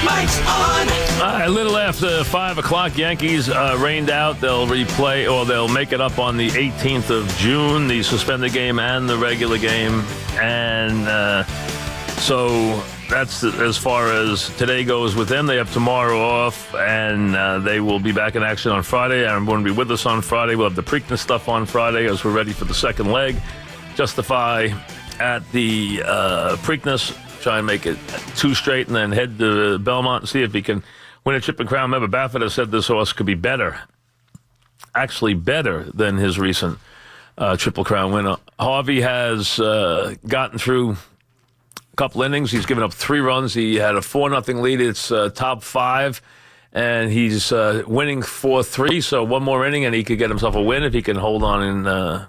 Mike's on. A little after 5 o'clock, Yankees rained out. They'll replay, or they'll make it up on the 18th of June, the suspended game and the regular game. And so that's as far as today goes with them. They have tomorrow off, and they will be back in action on Friday. Aaron Bourne will be with us on Friday. We'll have the Preakness stuff on Friday as we're ready for the second leg. Justify at the Preakness. Try and make it 2 straight and then head to Belmont and see if he can win a Triple Crown. Remember, Baffert has said this horse could be better, actually better than his recent Triple Crown winner. Harvey has gotten through a couple innings. He's given up 3 runs. He had a 4-0 lead. It's top 5, and he's winning 4-3. So one more inning, and he could get himself a win if he can hold on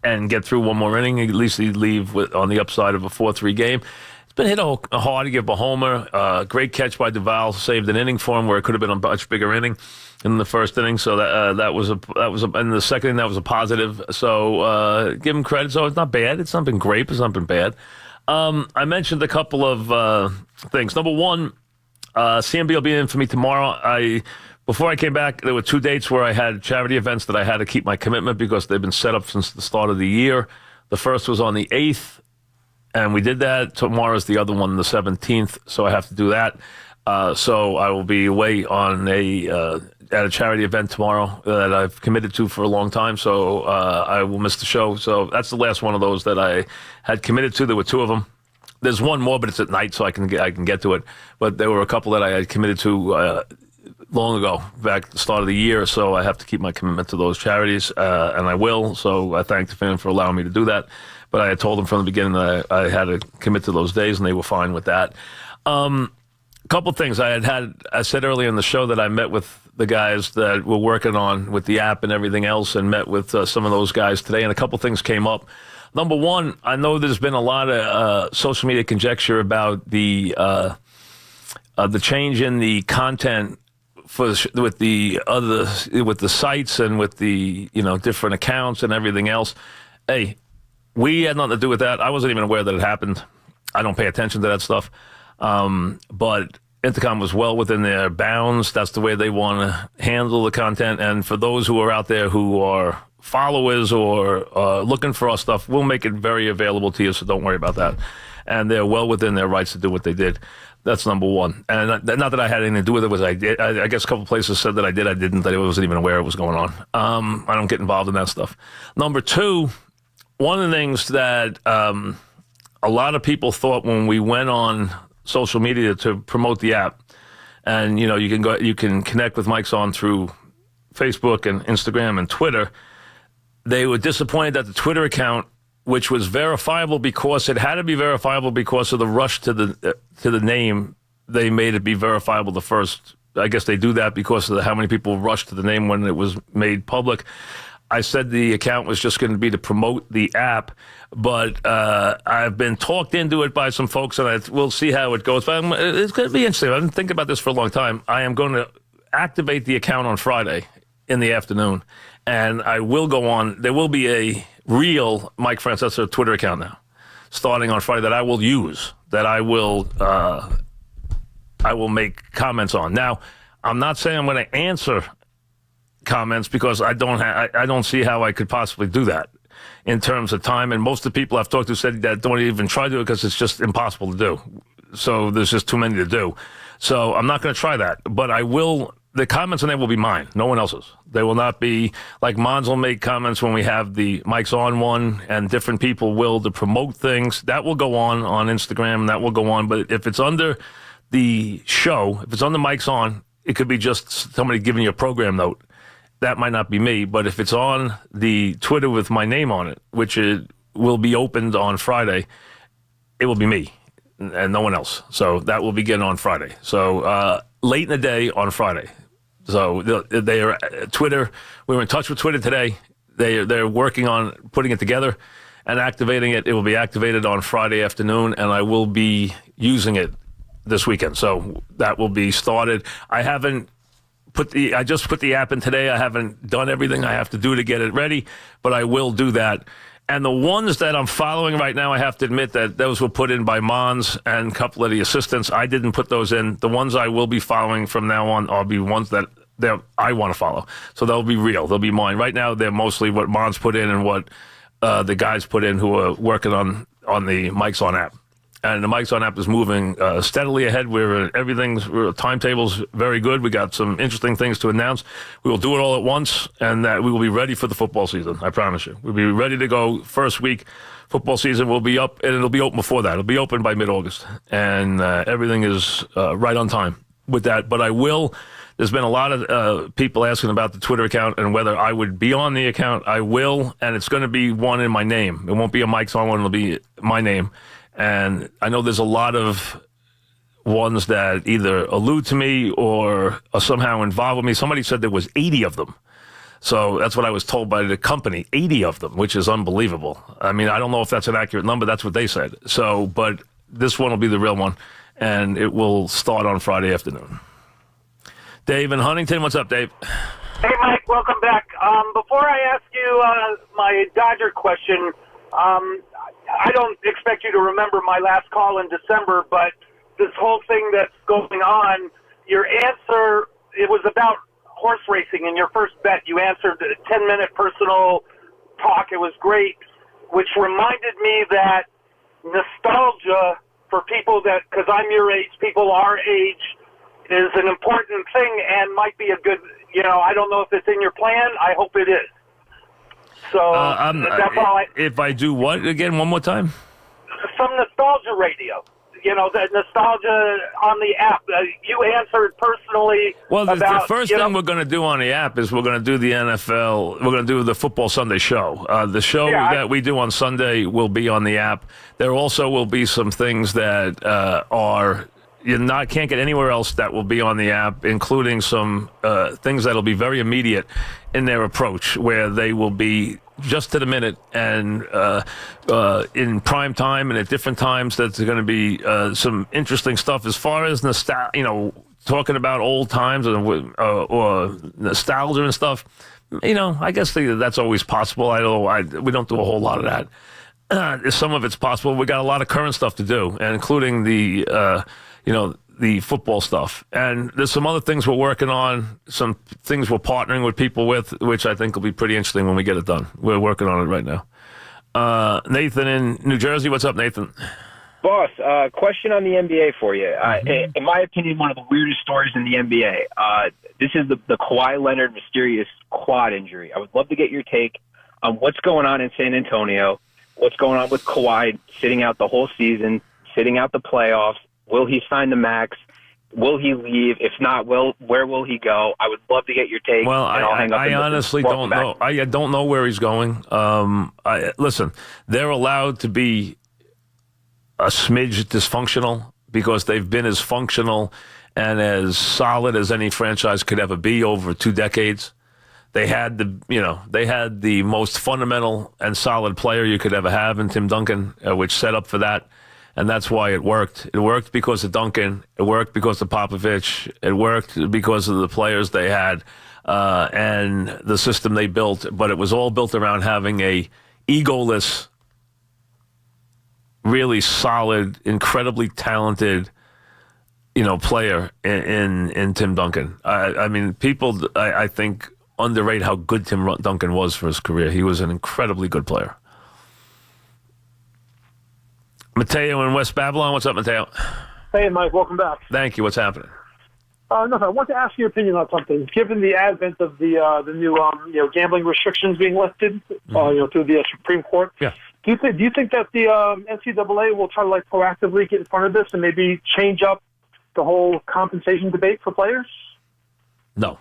and get through one more inning. At least he'd leave on the upside of a 4-3 game. It's been hit hard to give a homer. Great catch by Duvall, saved an inning for him where it could have been a much bigger inning in the first inning. So that was in the second inning, that was a positive. So give him credit. So it's not bad. It's not been great. It's not been bad. I mentioned a couple of things. Number one, CMB will be in for me tomorrow. Before I came back, there were 2 dates where I had charity events that I had to keep my commitment because they've been set up since the start of the year. The first was on the 8th, and we did that. Tomorrow's the other one, the 17th, so I have to do that. So I will be away on at a charity event tomorrow that I've committed to for a long time, so I will miss the show. So that's the last one of those that I had committed to. There were 2 of them. There's one more, but it's at night, so I can get to it. But there were a couple that I had committed to long ago, back at the start of the year, so I have to keep my commitment to those charities, and I will. So I thank the fan for allowing me to do that. But I had told them from the beginning that I had to commit to those days, and they were fine with that. A couple things. I said earlier in the show that I met with the guys that were working on with the app and everything else, and met with some of those guys today, and a couple things came up. Number one, I know there's been a lot of social media conjecture about the change in the content with the sites and with the different accounts and everything else. Hey, we had nothing to do with that. I wasn't even aware that it happened. I don't pay attention to that stuff. But Intercom was well within their bounds. That's the way they want to handle the content. And for those who are out there who are followers or looking for our stuff, we'll make it very available to you, so don't worry about that. And they're well within their rights to do what they did. That's number one. And not that I had anything to do with it. Was I did. I guess a couple places said that I did. I didn't. That I wasn't even aware it was going on. I don't get involved in that stuff. Number two, one of the things that a lot of people thought when we went on social media to promote the app, and you can connect with Mike's On through Facebook and Instagram and Twitter. They were disappointed that the Twitter account, which was verifiable because it had to be verifiable because of the rush to the name, they made it be verifiable the first. I guess they do that because of how many people rushed to the name when it was made public. I said the account was just going to be to promote the app, but I've been talked into it by some folks, and we'll see how it goes. But it's going to be interesting. I've been thinking about this for a long time. I am going to activate the account on Friday in the afternoon, and I will go on. There will be a real Mike Francesa Twitter account now, starting on Friday, that I will use, that I will make comments on. Now, I'm not saying I'm going to answer comments because I don't see how I could possibly do that in terms of time. And most of the people I've talked to said that don't even try to do it because it's just impossible to do. So there's just too many to do. So I'm not going to try that, but I will. The comments on there will be mine, no one else's. They will not be like Mons will make comments when we have the Mike's On one, and different people will to promote things. That will go on Instagram, that will go on. But if it's under the show, if it's under Mike's On, it could be just somebody giving you a program note. That might not be me. But if it's on the Twitter with my name on it, which it will be opened on Friday, it will be me and no one else. So that will begin on Friday. So late in the day on Friday. So they are Twitter. We were in touch with Twitter today. They're working on putting it together and activating it. It will be activated on Friday afternoon, and I will be using it this weekend. So that will be started. I just put the app in today. I haven't done everything I have to do to get it ready, but I will do that. And the ones that I'm following right now, I have to admit that those were put in by Mons and a couple of the assistants. I didn't put those in. The ones I will be following from now on will be ones that I want to follow. So they'll be real. They'll be mine. Right now, they're mostly what Mons put in and what the guys put in who are working on the Mike's On app. And the Mike's On app is moving steadily ahead. Timetable's very good. We got some interesting things to announce. We will do it all at once, and that we will be ready for the football season. I promise you. We'll be ready to go first week. Football season will be up, and it'll be open before that. It'll be open by mid-August, and everything is right on time with that. But I will. There's been a lot of people asking about the Twitter account and whether I would be on the account. I will, and it's going to be one in my name. It won't be a Mike's On one. It'll be my name. And I know there's a lot of ones that either allude to me or are somehow involved with me. Somebody said there was 80 of them. So that's what I was told by the company, 80 of them, which is unbelievable. I mean, I don't know if that's an accurate number. That's what they said. So, but this one will be the real one, and it will start on Friday afternoon. Dave in Huntington, what's up, Dave? Hey, Mike, welcome back. Before I ask you my Dodger question, I don't expect you to remember my last call in December, but this whole thing that's going on, your answer, it was about horse racing. In your first bet, you answered a 10-minute personal talk. It was great, which reminded me that nostalgia for people that, because I'm your age, people our age, is an important thing and might be a good, I don't know if it's in your plan. I hope it is. So that's all if I do what again? One more time. Some nostalgia radio. The nostalgia on the app. You answered personally. Well, the first thing we're going to do on the app is we're going to do the NFL. We're going to do the Football Sunday show. The show that we do on Sunday will be on the app. There also will be some things that can't get anywhere else that will be on the app, including some things that will be very immediate in their approach, where they will be just to the minute and in prime time and at different times. That's going to be some interesting stuff as far as talking about old times or nostalgia and stuff. I guess that's always possible. We don't do a whole lot of that. Some of it's possible. We got a lot of current stuff to do, and including the football stuff. And there's some other things we're working on, some things we're partnering with people with, which I think will be pretty interesting when we get it done. We're working on it right now. Nathan in New Jersey. What's up, Nathan? Boss, question on the NBA for you. In my opinion, one of the weirdest stories in the NBA. This is the Kawhi Leonard mysterious quad injury. I would love to get your take on what's going on in San Antonio, what's going on with Kawhi sitting out the whole season, sitting out the playoffs. Will he sign the max? Will he leave? If not, where will he go? I would love to get your take. Well, I honestly don't know. I don't know where he's going. Listen, they're allowed to be a smidge dysfunctional because they've been as functional and as solid as any franchise could ever be over 2 decades. They had the most fundamental and solid player you could ever have in Tim Duncan, which set up for that. And that's why it worked. It worked because of Duncan. It worked because of Popovich. It worked because of the players they had and the system they built. But it was all built around having a egoless, really solid, incredibly talented, player in Tim Duncan. I mean, people, I think, underrate how good Tim Duncan was for his career. He was an incredibly good player. Mateo in West Babylon. What's up, Mateo? Hey, Mike. Welcome back. Thank you. What's happening? Nothing. I want to ask your opinion on something. Given the advent of the new gambling restrictions being lifted, through the Supreme Court, yeah. Do you think that the NCAA will try to proactively get in front of this and maybe change up the whole compensation debate for players? No.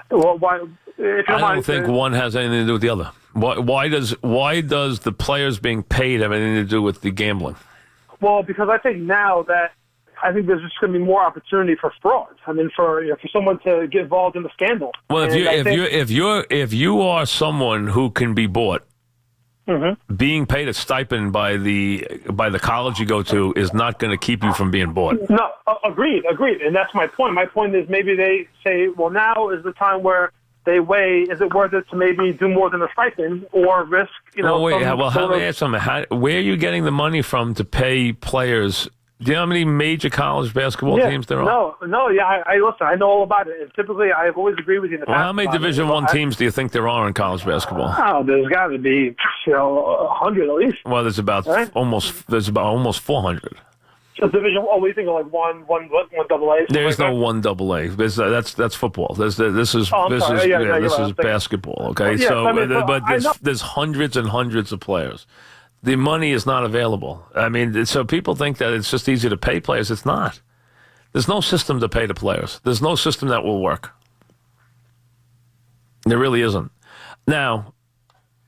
Well, why? If you I don't think one has anything to do with the other. Why does the players being paid have anything to do with the gambling? Well, because I think now that there's just going to be more opportunity for fraud. I mean, for someone to get involved in the scandal. Well, if you are someone who can be bought, mm-hmm. being paid a stipend by the college you go to is not going to keep you from being bought. No, agreed, and that's my point. My point is maybe they say, well, now is the time where they weigh, is it worth it to maybe do more than a stipend or risk, how where are you getting the money from to pay players? Do you know how many major college basketball teams there are? I listen, I know all about it. And typically, I've always agreed with you in the past. How many Division I teams do you think there are in college basketball? Oh, there's got to be, 100 at least. Well, there's about almost 400. So Division, what do you think of like one AA? There's no one AA. That's football. This is basketball. Okay, there's hundreds and hundreds of players. The money is not available. I mean, so people think that it's just easy to pay players. It's not. There's no system to pay the players. There's no system that will work. There really isn't. Now,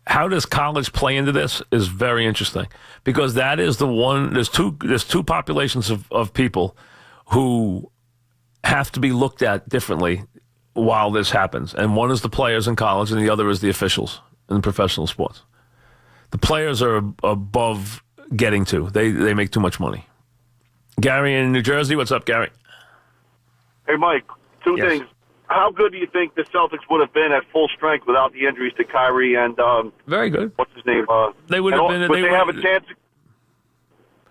how does college play into this is very interesting, because that is the one. There's two populations of people who have to be looked at differently while this happens, and one is the players in college, and the other is the officials in professional sports. The players are above getting to. They make too much money. Gary in New Jersey, what's up, Gary? Hey, Mike. Two Yes. things. How good do you think the Celtics would have been at full strength without the injuries to Kyrie and Very good. what's his name? They would have been. Would they have a chance?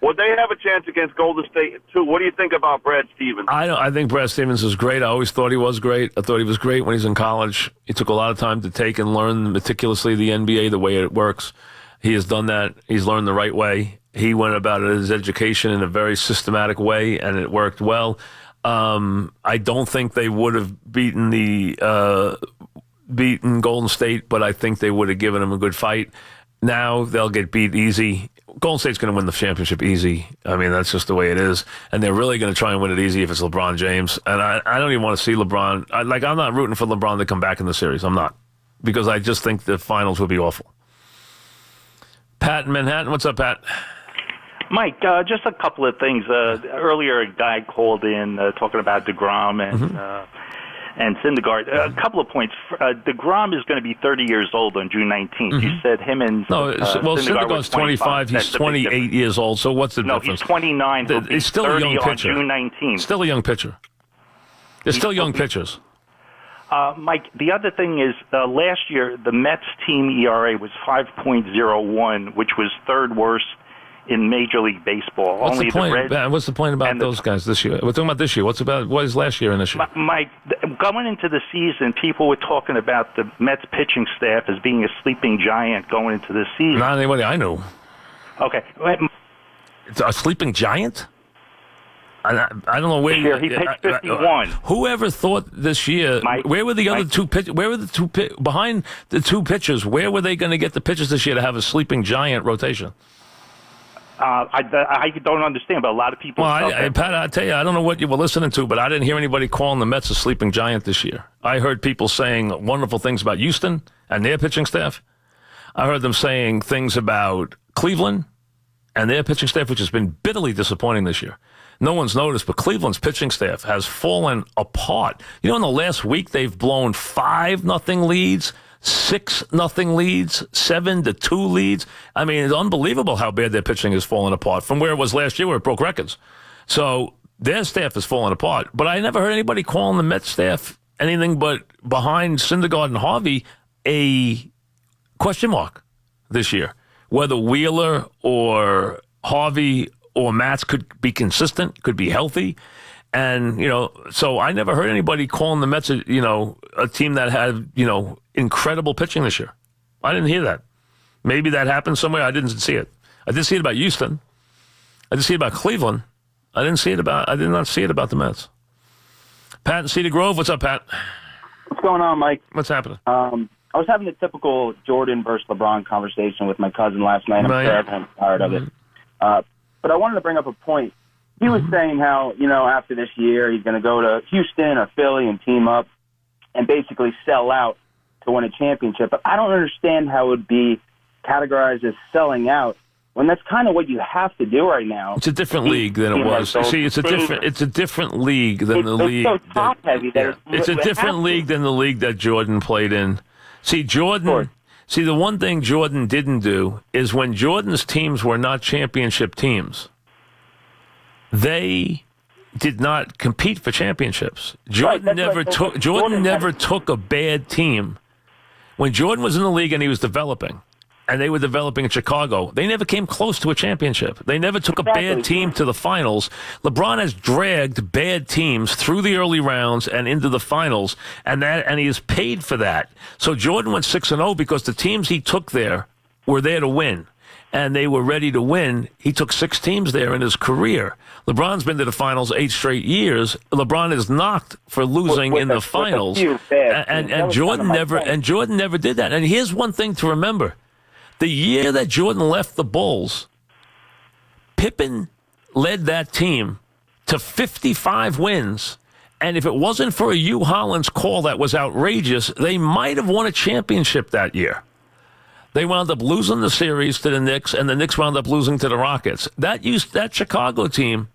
Would they have a chance against Golden State too? What do you think about Brad Stevens? I think Brad Stevens is great. I always thought he was great. I thought he was great when he was in college. He took a lot of time to take and learn meticulously the NBA, the way it works. He has done that. He's learned the right way. He went about his education in a very systematic way, and it worked well. I don't think they would have beaten Golden State, but I think they would have given him a good fight. Now they'll get beat easy. Golden State's going to win the championship easy. I mean, that's just the way it is. And they're really going to try and win it easy if it's LeBron James. And I don't even want to see LeBron. I'm not rooting for LeBron to come back in the series. I'm not. Because I just think the finals would be awful. Pat in Manhattan. What's up, Pat? Mike, just a couple of things. Earlier, a guy called in talking about DeGrom and Syndergaard. A couple of points. DeGrom is going to be 30 years old on June 19th. You said him and Syndergaard's 25. He's 28 years old. So what's the difference? No, he's 29. He's still a young pitcher. On June 19th. Still a young pitcher. They're still young pitchers. Mike, the other thing is last year the Mets team ERA was 5.01, which was third worst in Major League Baseball. What's the point about those guys this year? We're talking about this year. What is last year and this year? Mike, going into the season, people were talking about the Mets pitching staff as being a sleeping giant going into the season. Not anybody I knew. Okay. It's a sleeping giant? I don't know where he pitched 51. Whoever thought this year? Mike, where were the other two pitchers? Where were the two behind the two pitchers? Where were they going to get the pitchers this year to have a sleeping giant rotation? I don't understand, but a lot of people. Well, Pat, I tell you, I don't know what you were listening to, but I didn't hear anybody calling the Mets a sleeping giant this year. I heard people saying wonderful things about Houston and their pitching staff. I heard them saying things about Cleveland and their pitching staff, which has been bitterly disappointing this year. No one's noticed, but Cleveland's pitching staff has fallen apart. You know, in the last week, they've blown 5-0 leads, 6-0 leads, 7-2 leads. I mean, it's unbelievable how bad their pitching has fallen apart from where it was last year, where it broke records. So their staff has fallen apart. But I never heard anybody calling the Mets staff anything but behind Syndergaard and Harvey a question mark this year. Whether Wheeler or Harvey or Matz could be consistent, could be healthy. And, so I never heard anybody calling the Mets, a team that had, incredible pitching this year. I didn't hear that. Maybe that happened somewhere. I didn't see it. I did see it about Houston. I did see it about Cleveland. I did not see it about the Mets. Pat in Cedar Grove. What's up, Pat? What's going on, Mike? What's happening? I was having a typical Jordan versus LeBron conversation with my cousin last night. I'm sure everyone's tired of it. But I wanted to bring up a point. He was saying how, after this year, he's going to go to Houston or Philly and team up and basically sell out to win a championship. But I don't understand how it would be categorized as selling out when that's kind of what you have to do right now. It's a different league than it was. See, it's a different league than the league. It's so top-heavy. It's a different league than the league that Jordan played in. See, Jordan... See, the one thing Jordan didn't do is when Jordan's teams were not championship teams, they did not compete for championships. Jordan never took a bad team. When Jordan was in the league and he was developing, and they were developing in Chicago, they never came close to a championship. They never took a bad team to the finals. LeBron has dragged bad teams through the early rounds and into the finals, and he is paid for that. So Jordan went 6-0 because the teams he took there were there to win, and they were ready to win. He took 6 teams there in his career. LeBron's been to the finals 8 straight years. LeBron is knocked for losing in the finals, and Jordan never did that. And here's one thing to remember. The year that Jordan left the Bulls, Pippen led that team to 55 wins. And if it wasn't for a Hugh Hollins call that was outrageous, they might have won a championship that year. They wound up losing the series to the Knicks, and the Knicks wound up losing to the Rockets. That Chicago team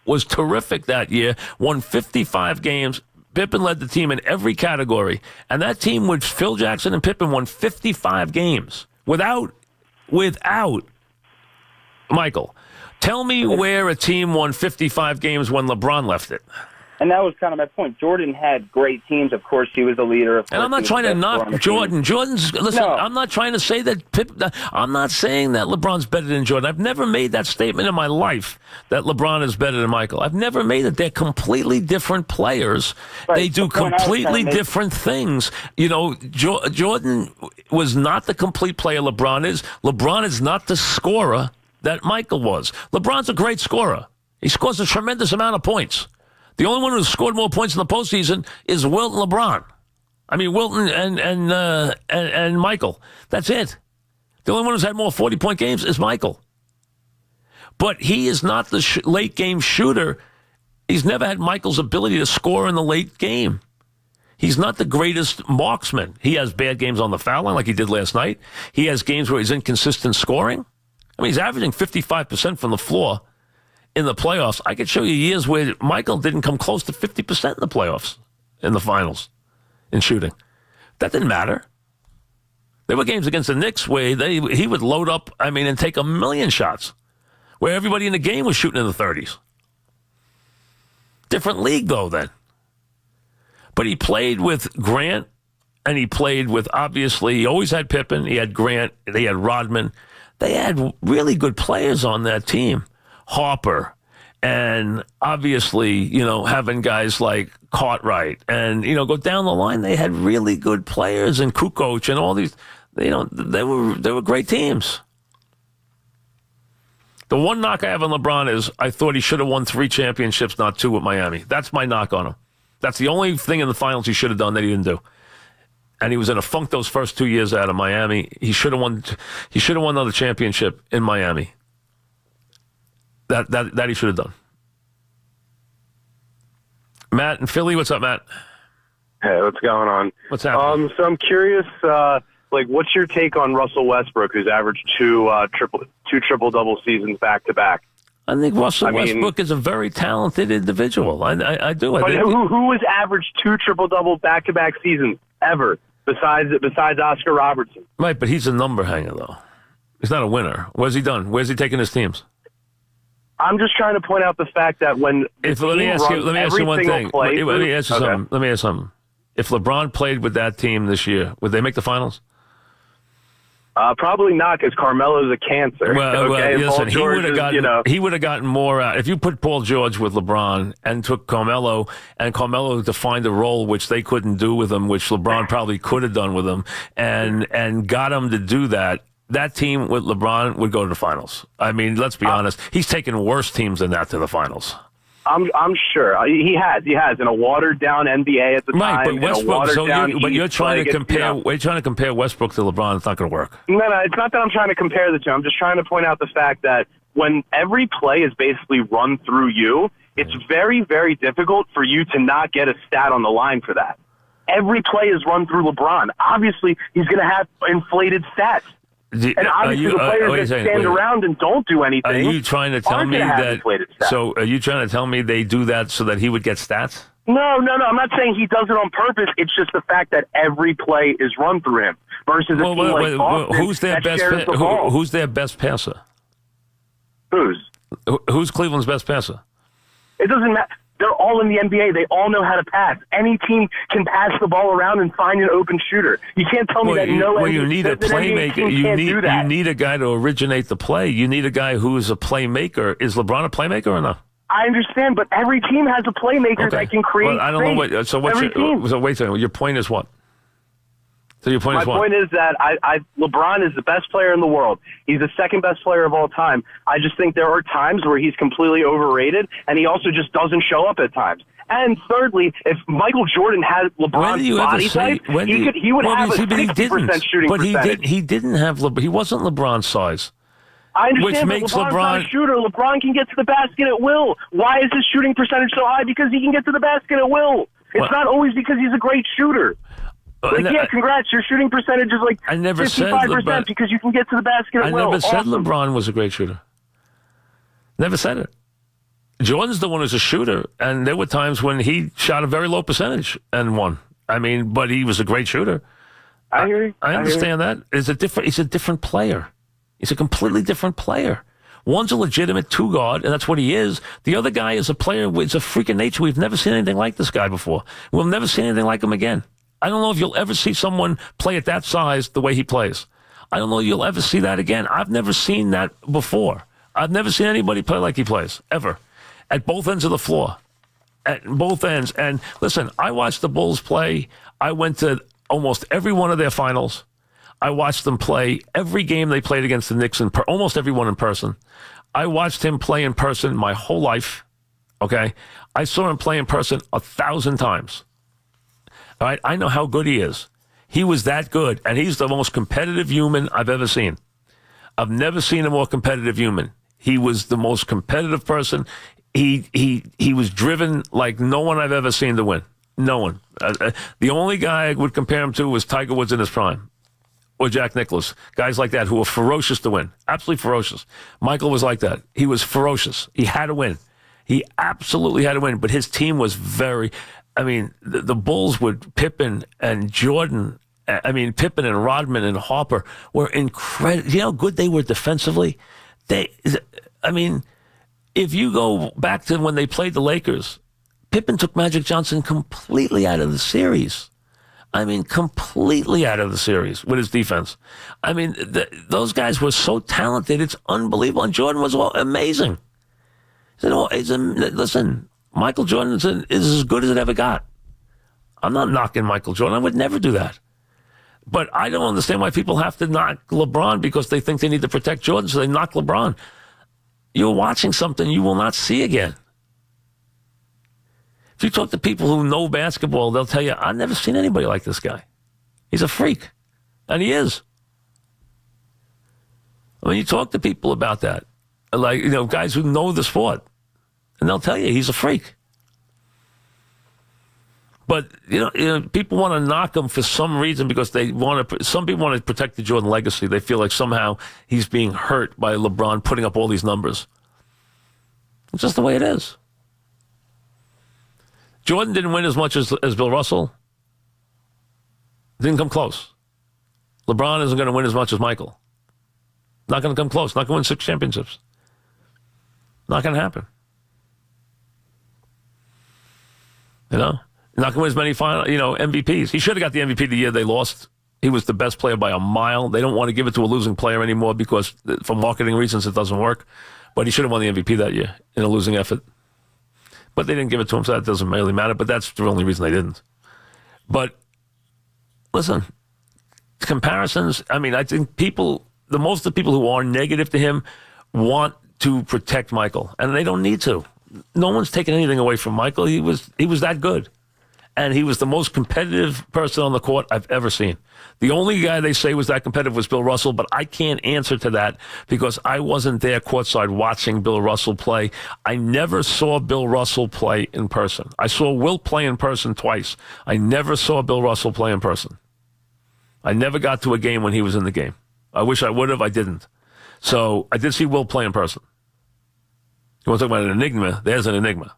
was terrific that year, won 55 games. Pippen led the team in every category. And that team with Phil Jackson and Pippen won 55 games. Without Michael, tell me where a team won 55 games when LeBron left it. And that was kind of my point. Jordan had great teams. Of course, he was a leader. And I'm not trying to knock Jordan. Listen, no. I'm not trying to say that I'm not saying that LeBron's better than Jordan. I've never made that statement in my life that LeBron is better than Michael. I've never made it. They're completely different players. Right. They do completely different things. You know, Jordan was not the complete player LeBron is. LeBron is not the scorer that Michael was. LeBron's a great scorer. He scores a tremendous amount of points. The only one who scored more points in the postseason is Wilton LeBron. I mean, Wilton and Michael. That's it. The only one who's had more 40-point games is Michael. But he is not the late-game shooter. He's never had Michael's ability to score in the late game. He's not the greatest marksman. He has bad games on the foul line like he did last night. He has games where he's inconsistent scoring. I mean, he's averaging 55% from the floor. In the playoffs, I could show you years where Michael didn't come close to 50% in the playoffs, in the finals, in shooting. That didn't matter. There were games against the Knicks where he would load up, and take 1,000,000 shots, where everybody in the game was shooting in the 30s. Different league, though, then. But he played with Grant, and he played with, obviously, he always had Pippen, he had Grant, they had Rodman. They had really good players on that team. Harper, and obviously, having guys like Cartwright, and, go down the line, they had really good players, and Kukoc and all these, they were great teams. The one knock I have on LeBron is I thought he should have won 3 championships, not 2 with Miami. That's my knock on him. That's the only thing in the finals he should have done that he didn't do. And he was in a funk those first 2 years out of Miami. He should have won another championship in Miami. That he should have done. Matt in Philly, what's up, Matt? Hey, what's going on? What's happening? So I'm curious, what's your take on Russell Westbrook, who's averaged two triple-double seasons back-to-back? I think Russell Westbrook is a very talented individual. I do. But who has averaged 2 triple-double back-to-back seasons ever besides Oscar Robertson? Right, but he's a number hanger, though. He's not a winner. Where's he done? Where's he taking his teams? I'm just trying to point out the fact that when let me ask you one thing. Let me ask you something. If LeBron played with that team this year, would they make the finals? Probably not, because Carmelo's a cancer. Listen, he would have gotten more out. If you put Paul George with LeBron and took Carmelo, and Carmelo defined a role which they couldn't do with him, which LeBron probably could have done with him, and got him to do that. That team with LeBron would go to the finals. Let's be honest. He's taken worse teams than that to the finals. I'm sure he has in a watered down NBA at the time. But Westbrook. You're trying to compare. We're trying to compare Westbrook to LeBron. It's not going to work. No, it's not that I'm trying to compare the two. I'm just trying to point out the fact that when every play is basically run through you, it's very, very difficult for you to not get a stat on the line for that. Every play is run through LeBron. Obviously, he's going to have inflated stats. And obviously the players that stand around and don't do anything. Are you trying to tell me that? So are you trying to tell me they do that so that he would get stats? No. I'm not saying he does it on purpose. It's just the fact that every play is run through him versus a team like Boston who's their that shares the ball. Who's their best passer? Who's Cleveland's best passer? It doesn't matter. They're all in the NBA. They all know how to pass. Any team can pass the ball around and find an open shooter. You can't tell me that you need a playmaker. You need a guy to originate the play. You need a guy who is a playmaker. Is LeBron a playmaker or no? I understand, but every team has a playmaker that can create. Well, I don't know what. So what's so wait a second. Your point is what? So your point is what? My point is that LeBron is the best player in the world. He's the second best player of all time. I just think there are times where he's completely overrated, and he also just doesn't show up at times. And thirdly, if Michael Jordan had LeBron's body type, he would have a 60% shooting percentage. He didn't have he wasn't LeBron's size. I understand, which makes but LeBron's not a shooter. LeBron can get to the basket at will. Why is his shooting percentage so high? Because he can get to the basket at will. It's not always because he's a great shooter. Congrats. Your shooting percentage is like 55% because you can get to the basket at will. I never said LeBron was a great shooter. Never said it. Jordan's the one who's a shooter, and there were times when he shot a very low percentage and won. I mean, but he was a great shooter. I hear you. I understand that. He's a different player. He's a completely different player. One's a legitimate two-guard, and that's what he is. The other guy is a player with a freak of nature. We've never seen anything like this guy before. We'll never see anything like him again. I don't know if you'll ever see someone play at that size the way he plays. I don't know if you'll ever see that again. I've never seen that before. I've never seen anybody play like he plays, ever, at both ends of the floor, at both ends. And listen, I watched the Bulls play. I went to almost every one of their finals. I watched them play every game they played against the Knicks, almost everyone in person. I watched him play in person my whole life, okay? I saw him play in person 1,000 times. All right, I know how good he is. He was that good, and he's the most competitive human I've ever seen. I've never seen a more competitive human. He was the most competitive person. He was driven like no one I've ever seen to win. No one. The only guy I would compare him to was Tiger Woods in his prime, or Jack Nicklaus. Guys like that who were ferocious to win. Absolutely ferocious. Michael was like that. He was ferocious. He had to win. He absolutely had to win, but his team was very... I mean, the Bulls with Pippen and Jordan, Pippen and Rodman and Harper were incredible. You know how good they were defensively? If you go back to when they played the Lakers, Pippen took Magic Johnson completely out of the series. Completely out of the series with his defense. Those guys were so talented, it's unbelievable. And Jordan was amazing. Listen, Michael Jordan is as good as it ever got. I'm not knocking Michael Jordan. I would never do that. But I don't understand why people have to knock LeBron because they think they need to protect Jordan, so they knock LeBron. You're watching something you will not see again. If you talk to people who know basketball, they'll tell you, I've never seen anybody like this guy. He's a freak. And he is. You talk to people about that, guys who know the sport. And they'll tell you he's a freak. But, people want to knock him for some reason because some people want to protect the Jordan legacy. They feel like somehow he's being hurt by LeBron putting up all these numbers. It's just the way it is. Jordan didn't win as much as Bill Russell. Didn't come close. LeBron isn't going to win as much as Michael. Not going to come close. Not going to win 6 championships. Not going to happen. Not going to win as many MVPs. He should have got the MVP the year they lost. He was the best player by a mile. They don't want to give it to a losing player anymore because for marketing reasons it doesn't work. But he should have won the MVP that year in a losing effort. But they didn't give it to him, so that doesn't really matter. But that's the only reason they didn't. But listen, comparisons, I think most of the people who are negative to him want to protect Michael. And they don't need to. No one's taking anything away from Michael. He was that good. And he was the most competitive person on the court I've ever seen. The only guy they say was that competitive was Bill Russell, but I can't answer to that because I wasn't there courtside watching Bill Russell play. I never saw Bill Russell play in person. I saw Wilt play in person twice. I never saw Bill Russell play in person. I never got to a game when he was in the game. I wish I would have. I didn't. So I did see Wilt play in person. You want to talk about an enigma? There's an enigma.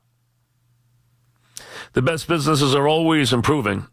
The best businesses are always improving.